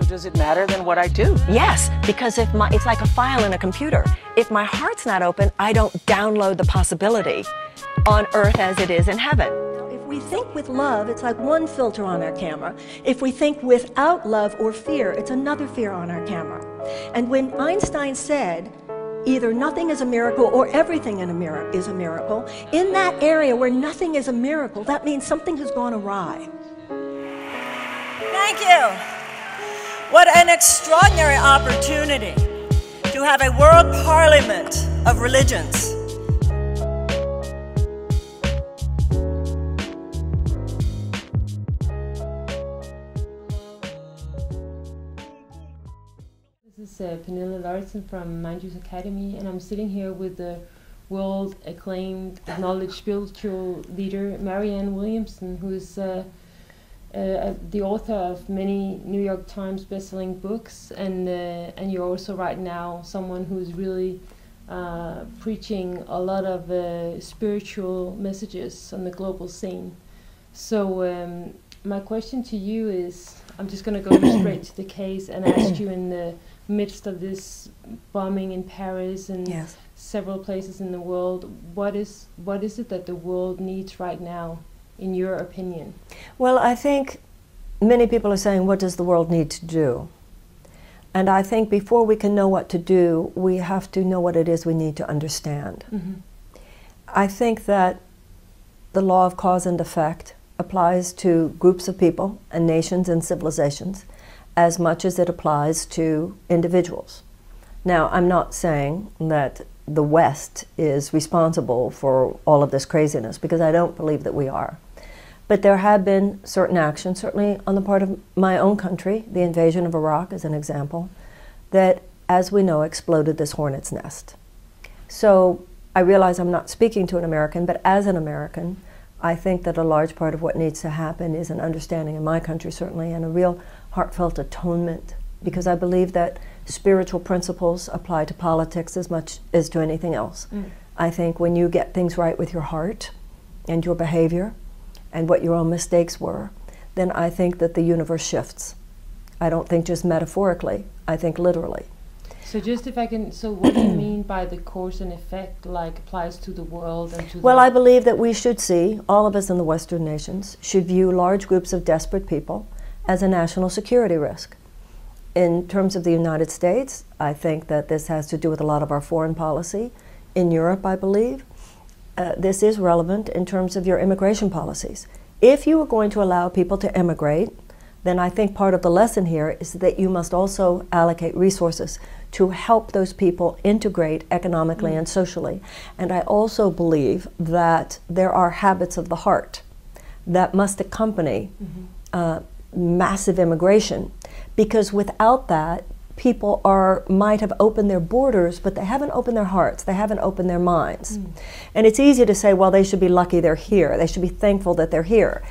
Does it matter then what I do? Yes, because it's like a file in a computer. If my heart's not open, I don't download the possibility on earth as it is in heaven. If we think with love, it's like one filter on our camera. If we think without love or fear, it's another fear on our camera. And when Einstein said, either nothing is a miracle or everything is a miracle, in that area where nothing is a miracle, that means something has gone awry. Thank you. What an extraordinary opportunity to have a world parliament of religions. This is Pernille Lauritsen from Mindjuice Academy, and I'm sitting here with the world acclaimed, acknowledged spiritual leader Marianne Williamson, who is the author of many New York Times best-selling books, and you're also right now someone who's really preaching a lot of spiritual messages on the global scene. So my question to you is, I'm just going to go straight to the case and ask you, in the midst of this bombing in Paris and yes, several places in the world, what is it that the world needs right now, in your opinion? Well, I think many people are saying, what does the world need to do? And I think before we can know what to do, we have to know what it is we need to understand. Mm-hmm. I think that the law of cause and effect applies to groups of people and nations and civilizations as much as it applies to individuals. Now, I'm not saying that the West is responsible for all of this craziness, because I don't believe that we are. But there have been certain actions, certainly on the part of my own country, the invasion of Iraq is an example, that, as we know, exploded this hornet's nest. So I realize I'm not speaking to an American, but as an American, I think that a large part of what needs to happen is an understanding in my country, certainly, and a real heartfelt atonement, because I believe that spiritual principles apply to politics as much as to anything else. I think when you get things right with your heart and your behavior and what your own mistakes were, then I think that the universe shifts. I don't think just metaphorically, I think literally. So just if I can, so what do you mean by the cause and effect, like applies to the world and to Well, I believe that we should see, all of us in the Western nations, should view large groups of desperate people as a national security risk. In terms of the United States, I think that this has to do with a lot of our foreign policy. In Europe, I believe, this is relevant in terms of your immigration policies. If you are going to allow people to immigrate, then I think part of the lesson here is that you must also allocate resources to help those people integrate economically and socially. And I also believe that there are habits of the heart that must accompany massive immigration, because without that, people might have opened their borders, but they haven't opened their hearts, they haven't opened their minds. And it's easy to say, well, they should be lucky they're here, they should be thankful that they're here.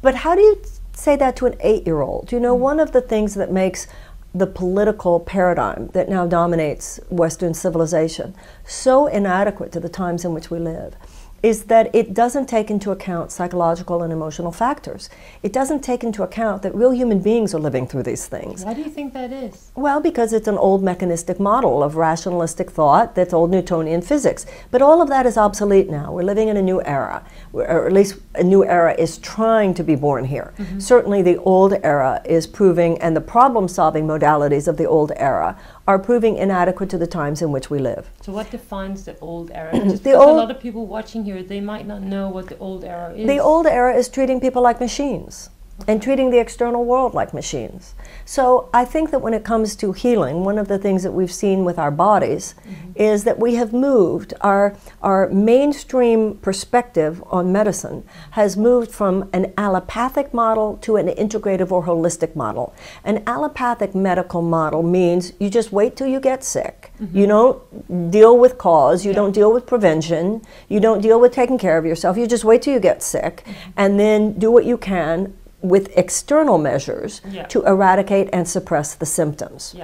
But how do you say that to an 8-year-old? You know, one of the things that makes the political paradigm that now dominates Western civilization so inadequate to the times in which we live is that it doesn't take into account psychological and emotional factors. It doesn't take into account that real human beings are living through these things. Why do you think that is? Well, because it's an old mechanistic model of rationalistic thought that's old Newtonian physics. But all of that is obsolete now. We're living in a new era, or at least a new era is trying to be born here. Certainly the old era is proving, and the problem-solving modalities of the old era are proving inadequate to the times in which we live. So what defines the old era? Just because a lot of people watching here, they might not know what the old era is. The old era is treating people like machines. and treating the external world like machines. So I think that when it comes to healing, one of the things that we've seen with our bodies is that we have moved, our mainstream perspective on medicine has moved from an allopathic model to an integrative or holistic model. An allopathic medical model means you just wait till you get sick. You don't deal with cause, you don't deal with prevention, you don't deal with taking care of yourself, you just wait till you get sick and then do what you can with external measures to eradicate and suppress the symptoms.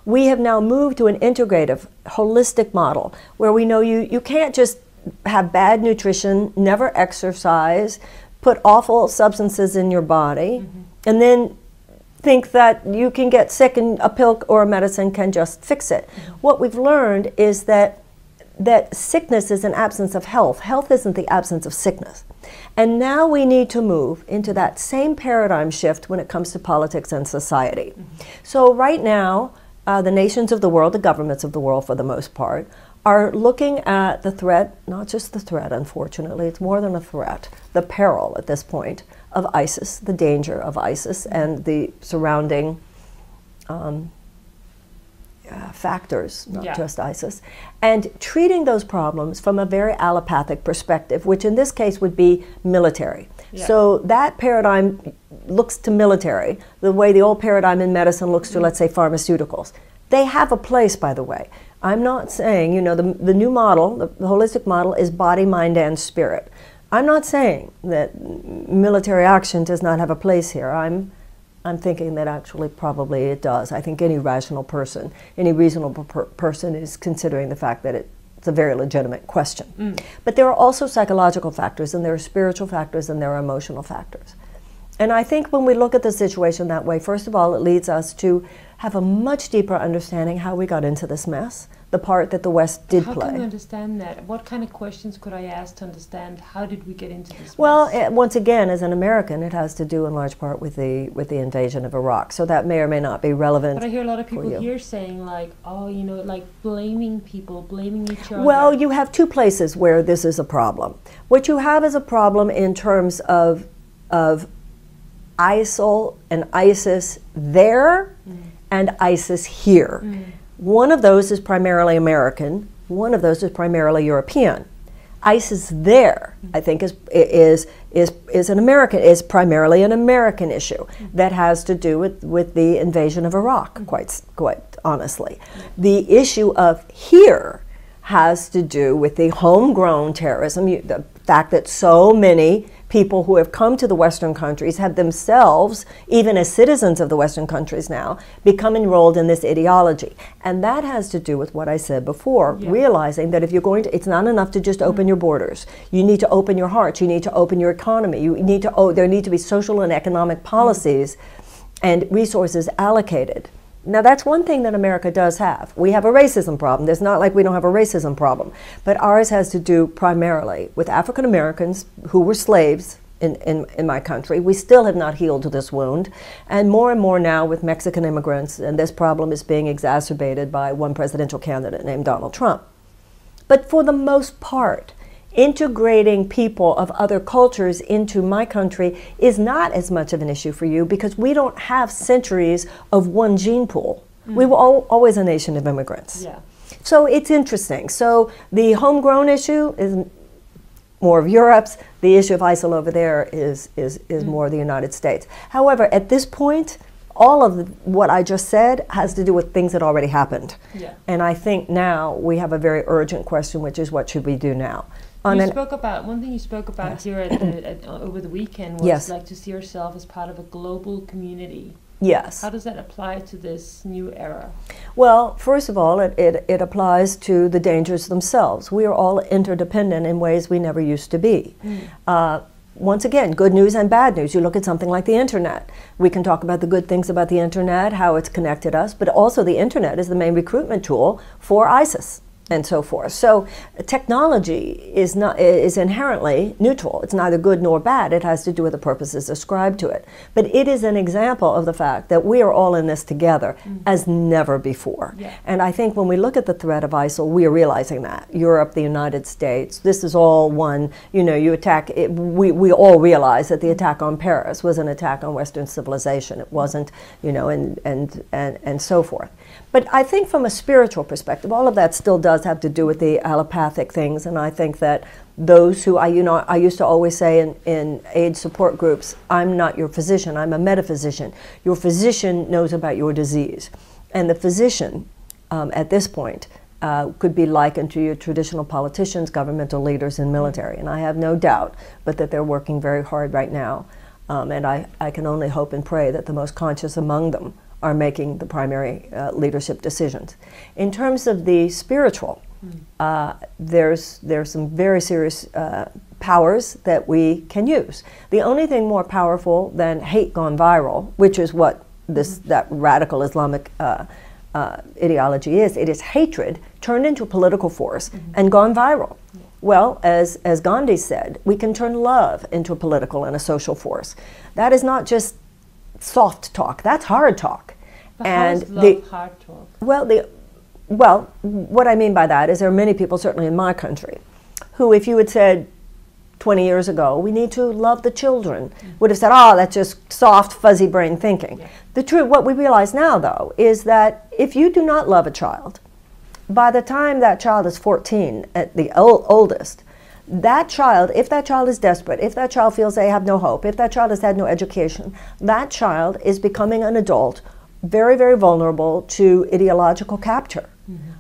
We have now moved to an integrative, holistic model where we know you can't just have bad nutrition, never exercise, put awful substances in your body, and then think that you can get sick and a pill or a medicine can just fix it. What we've learned is that sickness is an absence of health. Health isn't the absence of sickness. And now we need to move into that same paradigm shift when it comes to politics and society. So right now, the nations of the world, the governments of the world for the most part, are looking at the threat, not just the threat, unfortunately, it's more than a threat, the peril at this point of ISIS, the danger of ISIS and the surrounding factors, not just ISIS, and treating those problems from a very allopathic perspective, which in this case would be military. So that paradigm looks to military, the way the old paradigm in medicine looks to, let's say, pharmaceuticals. They have a place, by the way. I'm not saying, you know, the new model, the holistic model is body, mind, and spirit. I'm not saying that military action does not have a place here. I'm thinking that actually probably it does. I think any rational person, any reasonable person is considering the fact that it's a very legitimate question. But there are also psychological factors, and there are spiritual factors, and there are emotional factors. And I think when we look at the situation that way, first of all, it leads us to have a much deeper understanding how we got into this mess, the part that the West did play. How can we understand that? What kind of questions could I ask to understand how did we get into this mess? Well, once again, as an American, it has to do in large part with the invasion of Iraq. So that may or may not be relevant. But I hear a lot of people here saying like, oh, you know, like blaming people, blaming each other. Well, you have two places where this is a problem. What you have is a problem in terms of ISIL and ISIS there and ISIS here. One of those is primarily American, one of those is primarily European. ISIS there, I think, is primarily an American issue that has to do with the invasion of Iraq, quite honestly. The issue of here has to do with the homegrown terrorism, the fact that so many people who have come to the Western countries have themselves, even as citizens of the Western countries now, become enrolled in this ideology. And that has to do with what I said before, realizing that if you're going to, it's not enough to just open your borders. You need to open your hearts, you need to open your economy, you need to, there need to be social and economic policies and resources allocated. Now that's one thing that America does have. We have a racism problem. It's not like we don't have a racism problem. But ours has to do primarily with African Americans who were slaves in my country. We still have not healed this wound. And more now with Mexican immigrants, and this problem is being exacerbated by one presidential candidate named Donald Trump. But for the most part, integrating people of other cultures into my country is not as much of an issue for you because we don't have centuries of one gene pool. We were always a nation of immigrants. So it's interesting. So the homegrown issue is more of Europe's. The issue of ISIL over there is more the United States. However, at this point, all of what I just said has to do with things that already happened. And I think now we have a very urgent question, which is what should we do now? You spoke about, one thing you spoke about here over the weekend was like to see yourself as part of a global community. How does that apply to this new era? Well, first of all, it applies to the dangers themselves. We are all interdependent in ways we never used to be. Once again, good news and bad news. You look at something like the internet. We can talk about the good things about the internet, how it's connected us, but also the internet is the main recruitment tool for ISIS. and so forth. So technology is inherently neutral. It's neither good nor bad. It has to do with the purposes ascribed to it. But it is an example of the fact that we are all in this together as never before. Yeah. And I think when we look at the threat of ISIL, we are realizing that. Europe, the United States, this is all one, you know, you attack, we all realize that the attack on Paris was an attack on Western civilization. It wasn't, you know, and so forth. But I think from a spiritual perspective, all of that still does have to do with the allopathic things, and I think that those who, I used to always say in AIDS support groups, I'm not your physician, I'm a metaphysician. Your physician knows about your disease. And the physician, at this point, could be likened to your traditional politicians, governmental leaders, and military. And I have no doubt but that they're working very hard right now. And I can only hope and pray that the most conscious among them are making the primary leadership decisions. In terms of the spiritual, there's some very serious powers that we can use. The only thing more powerful than hate gone viral, which is what that radical Islamic ideology is, it is hatred turned into a political force and gone viral. Well, as Gandhi said, we can turn love into a political and a social force. That is not just soft talk, that's hard talk. But and how is love hard talk? Well, what I mean by that is there are many people, certainly in my country, who if you had said 20 years ago, we need to love the children, would have said, oh, that's just soft, fuzzy brain thinking. Yeah. The truth, what we realize now, though, is that if you do not love a child, by the time that child is 14, at the oldest, that child, if that child is desperate, if that child feels they have no hope, if that child has had no education, that child is becoming an adult very, very vulnerable to ideological capture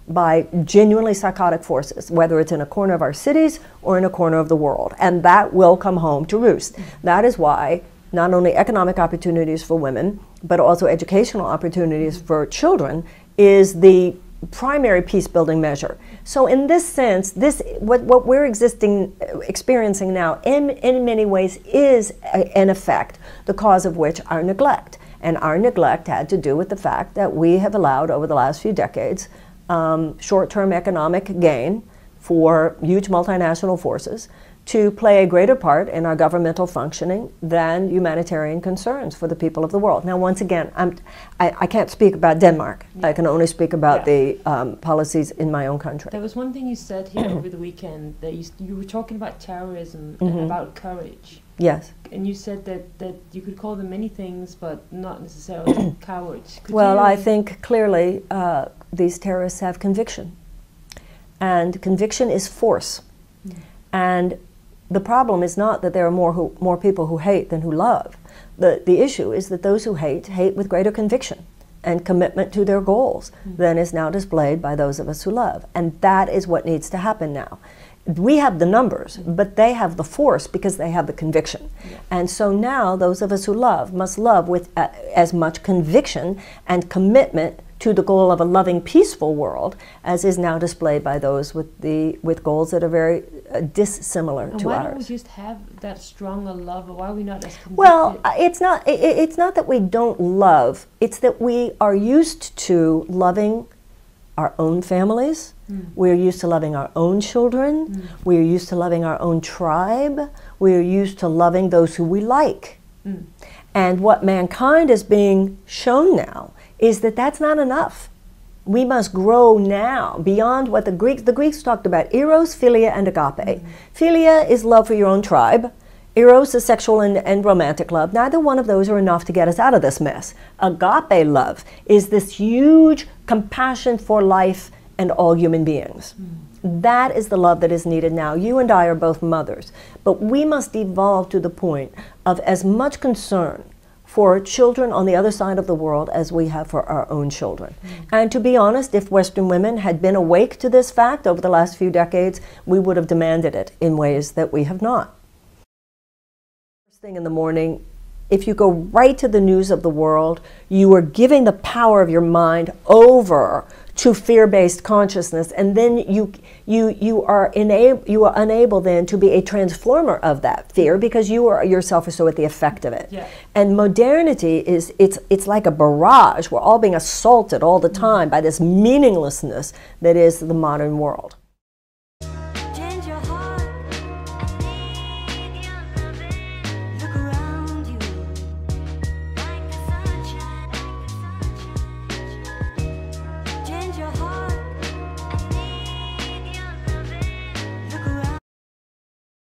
by genuinely psychotic forces, whether it's in a corner of our cities or in a corner of the world. And that will come home to roost. That is why not only economic opportunities for women, but also educational opportunities for children is the primary peace-building measure. So in this sense, what we're experiencing now in many ways is, in effect, the cause of which our neglect. And our neglect had to do with the fact that we have allowed over the last few decades short-term economic gain for huge multinational forces to play a greater part in our governmental functioning than humanitarian concerns for the people of the world. Now, once again, I can't speak about Denmark. Yeah. I can only speak about the policies in my own country. There was one thing you said here over the weekend, that you were talking about terrorism and about courage. Yes. And you said that you could call them many things, but not necessarily cowards. Well, I think clearly these terrorists have conviction. And conviction is force. And the problem is not that there are more people who hate than who love. The issue is that those who hate with greater conviction and commitment to their goals than is now displayed by those of us who love. And that is what needs to happen now. We have the numbers, but they have the force because they have the conviction. Yeah. And so now those of us who love must love with as much conviction and commitment to the goal of a loving, peaceful world as is now displayed by those with goals that are very dissimilar to ours. Why don't we just have that stronger love? Or why are we not as convicted? Well, it's not that we don't love. It's that we are used to loving our own families. We're used to loving our own children. We're used to loving our own tribe. We're used to loving those who we like. And what mankind is being shown now is that that's not enough. We must grow now beyond what the Greeks talked about, eros, philia, and agape. Philia is love for your own tribe. Eros is sexual and romantic love. Neither one of those are enough to get us out of this mess. Agape love is this huge compassion for life and all human beings. That is the love that is needed now. You and I are both mothers, but we must evolve to the point of as much concern for children on the other side of the world as we have for our own children. And to be honest, if Western women had been awake to this fact over the last few decades, we would have demanded it in ways that we have not. First thing in the morning, if you go right to the news of the world, you are giving the power of your mind over to fear-based consciousness, and then you are unable then to be a transformer of that fear, because you are yourself are so at the effect of it. Yeah. And modernity is it's like a barrage. We're all being assaulted all the time by this meaninglessness that is the modern world.